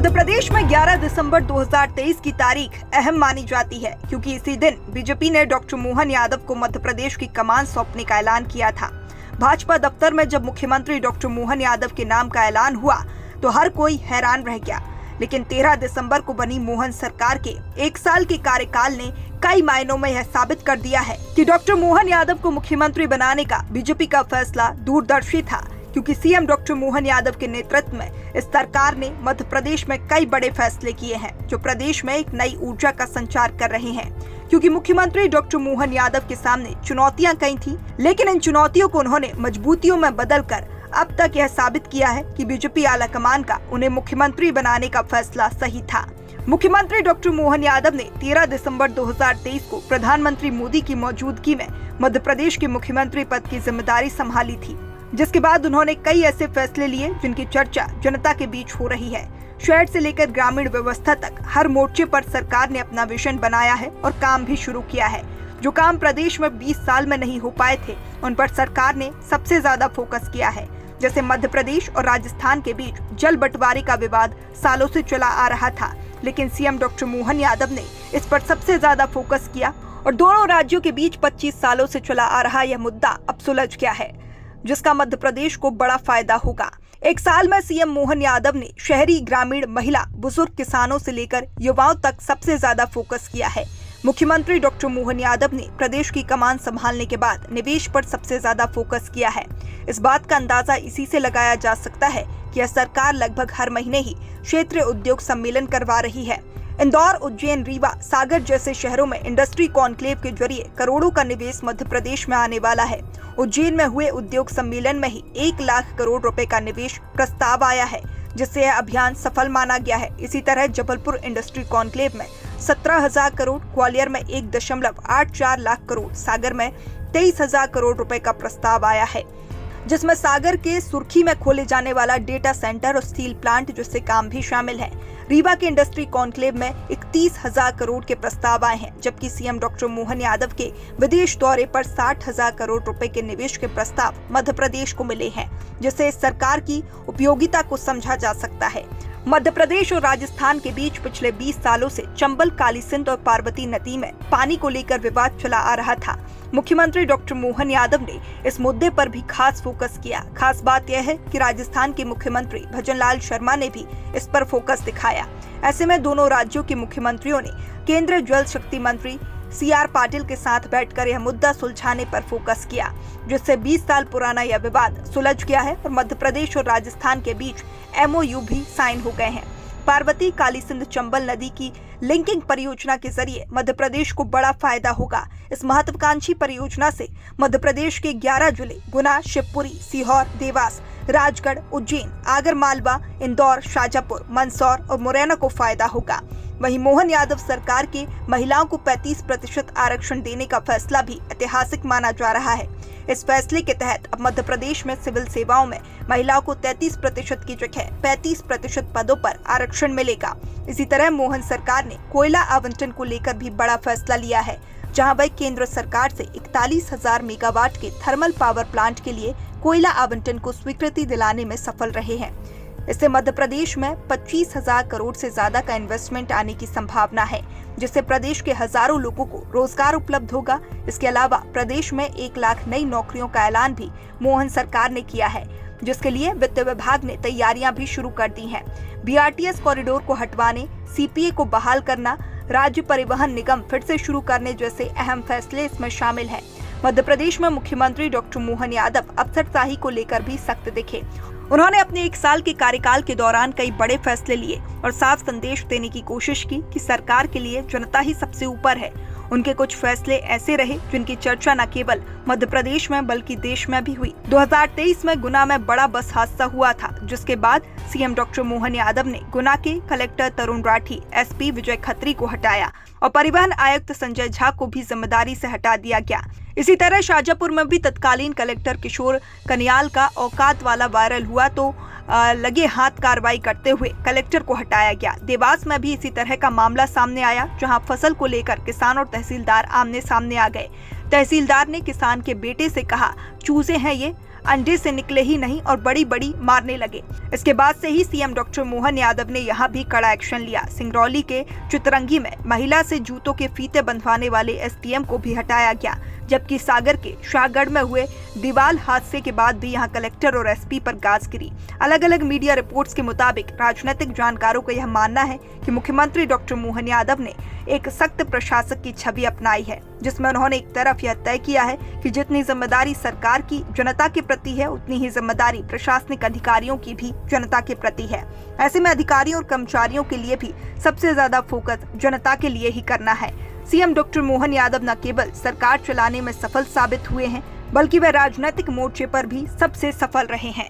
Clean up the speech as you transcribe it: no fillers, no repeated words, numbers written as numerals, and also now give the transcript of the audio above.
मध्य प्रदेश में 11 दिसंबर 2023 की तारीख अहम मानी जाती है क्योंकि इसी दिन बीजेपी ने डॉक्टर मोहन यादव को मध्य प्रदेश की कमान सौंपने का ऐलान किया था। भाजपा दफ्तर में जब मुख्यमंत्री डॉक्टर मोहन यादव के नाम का ऐलान हुआ तो हर कोई हैरान रह गया, लेकिन 13 दिसंबर को बनी मोहन सरकार के 1 साल के कार्यकाल ने कई मायनों में यह साबित कर दिया है कि डॉक्टर मोहन यादव को मुख्यमंत्री बनाने का बीजेपी का फैसला दूरदर्शी था, क्योंकि सीएम डॉक्टर मोहन यादव के नेतृत्व में इस सरकार ने मध्य प्रदेश में कई बड़े फैसले किए हैं जो प्रदेश में एक नई ऊर्जा का संचार कर रहे हैं। क्योंकि मुख्यमंत्री डॉक्टर मोहन यादव के सामने चुनौतियां कई थी, लेकिन इन चुनौतियों को उन्होंने मजबूतियों में बदलकर अब तक यह साबित किया है कि बीजेपी आलाकमान का उन्हें मुख्यमंत्री बनाने का फैसला सही था। मुख्यमंत्री डॉक्टर मोहन यादव ने 13 दिसंबर 2023 को प्रधानमंत्री मोदी की मौजूदगी में मध्य प्रदेश के मुख्यमंत्री पद की जिम्मेदारी संभाली थी, जिसके बाद उन्होंने कई ऐसे फैसले लिए जिनकी चर्चा जनता के बीच हो रही है। शहर से लेकर ग्रामीण व्यवस्था तक हर मोर्चे पर सरकार ने अपना विजन बनाया है और काम भी शुरू किया है। जो काम प्रदेश में 20 साल में नहीं हो पाए थे, उन पर सरकार ने सबसे ज्यादा फोकस किया है। जैसे मध्य प्रदेश और राजस्थान के बीच जल बंटवारे का विवाद सालों से चला आ रहा था, लेकिन सीएम डॉक्टर मोहन यादव ने इस पर सबसे ज्यादा फोकस किया और दोनों राज्यों के बीच 25 सालों से चला आ रहा यह मुद्दा अब सुलझ गया है, जिसका मध्य प्रदेश को बड़ा फायदा होगा। 1 साल में सीएम मोहन यादव ने शहरी, ग्रामीण, महिला, बुजुर्ग, किसानों से लेकर युवाओं तक सबसे ज्यादा फोकस किया है। मुख्यमंत्री डॉक्टर मोहन यादव ने प्रदेश की कमान संभालने के बाद निवेश पर सबसे ज्यादा फोकस किया है। इस बात का अंदाजा इसी से लगाया जा सकता है कि यह सरकार लगभग हर महीने ही क्षेत्रीय उद्योग सम्मेलन करवा रही है। इंदौर, उज्जैन, रीवा, सागर जैसे शहरों में इंडस्ट्री कॉन्क्लेव के जरिए करोड़ों का निवेश मध्य प्रदेश में आने वाला है। उज्जैन में हुए उद्योग सम्मेलन में ही 1 लाख करोड़ रुपए का निवेश प्रस्ताव आया है, जिससे यह अभियान सफल माना गया है। इसी तरह जबलपुर इंडस्ट्री कॉन्क्लेव में 17,000 करोड़, ग्वालियर में 1.84 लाख करोड़, सागर में 23,000 करोड़ रुपए का प्रस्ताव आया है, जिसमें सागर के सुर्खी में खोले जाने वाला डेटा सेंटर और स्टील प्लांट जैसे काम भी शामिल है। रीवा के इंडस्ट्री कॉन्क्लेव में 31,000 करोड़ के प्रस्ताव आए हैं, जबकि सीएम डॉक्टर मोहन यादव के विदेश दौरे पर 60,000 करोड़ रुपए के निवेश के प्रस्ताव मध्य प्रदेश को मिले हैं, जिससे इस सरकार की उपयोगिता को समझा जा सकता है। मध्य प्रदेश और राजस्थान के बीच पिछले 20 सालों से चंबल, काली सिंध और पार्वती नदी में पानी को लेकर विवाद चला आ रहा था। मुख्यमंत्री डॉक्टर मोहन यादव ने इस मुद्दे पर भी खास फोकस किया। खास बात यह है कि राजस्थान के मुख्यमंत्री भजनलाल शर्मा ने भी इस पर फोकस दिखाया। ऐसे में दोनों राज्यों के मुख्यमंत्रियों ने केंद्रीय जल शक्ति मंत्री CR पाटिल के साथ बैठकर यह मुद्दा सुलझाने पर फोकस किया, जिससे 20 साल पुराना यह विवाद सुलझ गया है और मध्य प्रदेश और राजस्थान के बीच MOU भी साइन हो गए हैं। पार्वती, काली सिंध, चंबल नदी की लिंकिंग परियोजना के जरिए मध्य प्रदेश को बड़ा फायदा होगा। इस महत्वाकांक्षी परियोजना से मध्य प्रदेश के 11 जिले गुना, शिवपुरी, सीहोर, देवास, राजगढ़, उज्जैन, आगरमालवा, इंदौर, शाजापुर, मंदसौर और मुरैना को फायदा होगा। वहीं मोहन यादव सरकार के महिलाओं को 35% आरक्षण देने का फैसला भी ऐतिहासिक माना जा रहा है। इस फैसले के तहत अब मध्य प्रदेश में सिविल सेवाओं में महिलाओं को 33% की जगह 35% पदों पर आरक्षण मिलेगा। इसी तरह मोहन सरकार ने कोयला आवंटन को लेकर भी बड़ा फैसला लिया है, जहां वह केंद्र सरकार से 41,000 मेगावाट के थर्मल पावर प्लांट के लिए कोयला आवंटन को स्वीकृति दिलाने में सफल रहे हैं। इससे मध्य प्रदेश में 25,000 करोड़ से ज्यादा का इन्वेस्टमेंट आने की संभावना है, जिससे प्रदेश के हजारों लोगों को रोजगार उपलब्ध होगा। इसके अलावा प्रदेश में 1 लाख नई नौकरियों का ऐलान भी मोहन सरकार ने किया है, जिसके लिए वित्त विभाग ने तैयारियां भी शुरू कर दी हैं। BRTS कॉरिडोर को हटवाने, CPA को बहाल करना, राज्य परिवहन निगम फिर से शुरू करने जैसे अहम फैसले इसमें शामिल हैं। मध्य प्रदेश में मुख्यमंत्री डॉक्टर मोहन यादव अफसरशाही को लेकर भी सख्त दिखे। उन्होंने अपने 1 साल के कार्यकाल के दौरान कई बड़े फैसले लिए और साफ संदेश देने की कोशिश की कि सरकार के लिए जनता ही सबसे ऊपर है। उनके कुछ फैसले ऐसे रहे जिनकी चर्चा न केवल मध्य प्रदेश में बल्कि देश में भी हुई। 2023 में गुना में बड़ा बस हादसा हुआ था, जिसके बाद सीएम डॉक्टर मोहन यादव ने गुना के कलेक्टर तरुण राठी, SP विजय खत्री को हटाया और परिवहन आयुक्त संजय झा को भी जिम्मेदारी से हटा दिया गया। इसी तरह शाजापुर में भी तत्कालीन कलेक्टर किशोर कनियाल का औकात वाला वायरल हुआ तो लगे हाथ कार्रवाई करते हुए कलेक्टर को हटाया गया। देवास में भी इसी तरह का मामला सामने आया, जहां फसल को लेकर किसान और तहसीलदार आमने सामने आ गए। तहसीलदार ने किसान के बेटे से कहा, चूजे हैं ये, अंडे से निकले ही नहीं और बड़ी बड़ी मारने लगे। इसके बाद से ही सीएम डॉक्टर मोहन यादव ने यहाँ भी कड़ा एक्शन लिया। सिंगरौली के चितरंगी में महिला से जूतों के फीते बंधवाने वाले एसडीएम को भी हटाया गया, जबकि सागर के शाहगढ़ में हुए दीवाल हादसे के बाद भी यहां कलेक्टर और एसपी पर गाज गिरी। अलग अलग मीडिया रिपोर्ट्स के मुताबिक राजनीतिक जानकारों का यह मानना है कि मुख्यमंत्री डॉक्टर मोहन यादव ने एक सख्त प्रशासक की छवि अपनाई है, जिसमें उन्होंने एक तरफ यह तय किया है कि जितनी जिम्मेदारी सरकार की जनता के प्रति है, उतनी ही जिम्मेदारी प्रशासनिक अधिकारियों की भी जनता के प्रति है। ऐसे में अधिकारियों और कर्मचारियों के लिए भी सबसे ज्यादा फोकस जनता के लिए ही करना है। सीएम डॉक्टर मोहन यादव न केवल सरकार चलाने में सफल साबित हुए हैं, बल्कि वे राजनीतिक मोर्चे पर भी सबसे सफल रहे हैं।